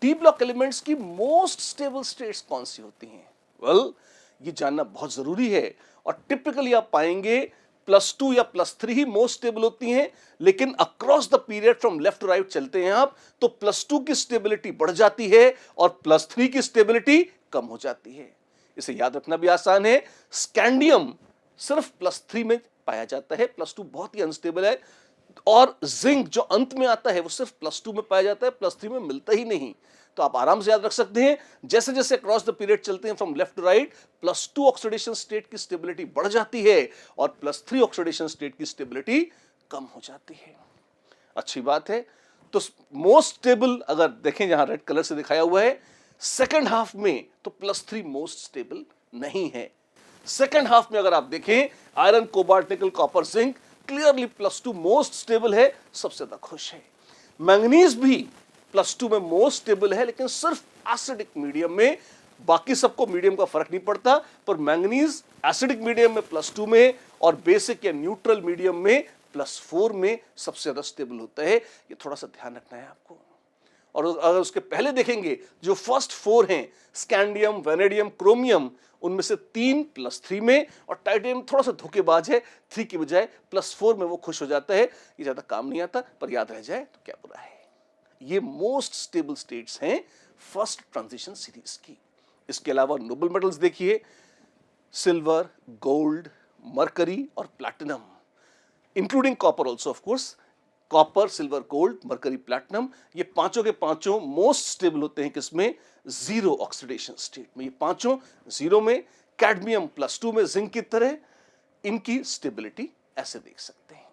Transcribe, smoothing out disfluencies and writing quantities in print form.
D block elements की most stable states कौन सी होती हैं? वेल, ये जानना बहुत जरूरी है और टिपिकली आप पाएंगे +2 या +3 ही मोस्ट स्टेबल होती हैं, लेकिन across the period from left to right चलते हैं आप तो +2 की स्टेबिलिटी बढ़ जाती है और +3 की स्टेबिलिटी कम हो जाती है। इसे याद रखना भी आसान है। स्कैंडियम सिर्फ +3 में पाया जाता है, +2 बहुत ही अनस्टेबल है, और जिंक जो अंत में आता है वो सिर्फ +2 में पाया जाता है, +3 में मिलता ही नहीं। तो आप आराम से याद रख सकते हैं, जैसे जैसे क्रॉस द पीरियड चलते हैं from left to right, +2 oxidation state की स्टेबिलिटी बढ़ जाती है और +3 ऑक्सीडेशन स्टेट की स्टेबिलिटी कम हो जाती है। अच्छी बात है। तो मोस्ट स्टेबल अगर देखें, यहां रेड कलर से दिखाया हुआ है, सेकेंड हाफ में तो +3 मोस्ट स्टेबल नहीं है। सेकेंड हाफ में अगर आप देखें, आयरन, कोबाल्ट, निकल, copper, zinc clearly +2 most stable है, सबसे ज्यादा खुश है। मैंगनीज भी +2 में मोस्ट स्टेबल है, लेकिन सिर्फ एसिडिक मीडियम में, बाकी सबको मीडियम का फर्क नहीं पड़ता, पर मैंगनीज एसिडिक मीडियम में +2 में और बेसिक या न्यूट्रल मीडियम में +4 में सबसे ज्यादा स्टेबल होता है। ये थोड़ा सा ध्यान रखना है आपको। और अगर उसके पहले देखेंगे, जो फर्स्ट 4 हैं, स्कैंडियम, वेनेडियम, क्रोमियम, उनमें से 3 +3 में, और टाइटेनियम थोड़ा सा धोखेबाज है, 3 की बजाय +4 में वो खुश हो जाता है। ये ज्यादा काम नहीं आता, पर याद रह जाए तो क्या बुरा है। ये मोस्ट स्टेबल स्टेट्स हैं फर्स्ट ट्रांजिशन सीरीज की। इसके अलावा नोबल मेटल्स देखिए, सिल्वर, गोल्ड, मरकरी और platinum, including copper also of course. Copper, silver, gold, mercury, platinum, ये पांचों के पांचों मोस्ट स्टेबल होते हैं किसमें? जीरो ऑक्सीडेशन स्टेट में। ये पांचों जीरो में। कैडमियम +2 में जिंक की तरह, इनकी स्टेबिलिटी ऐसे देख सकते हैं।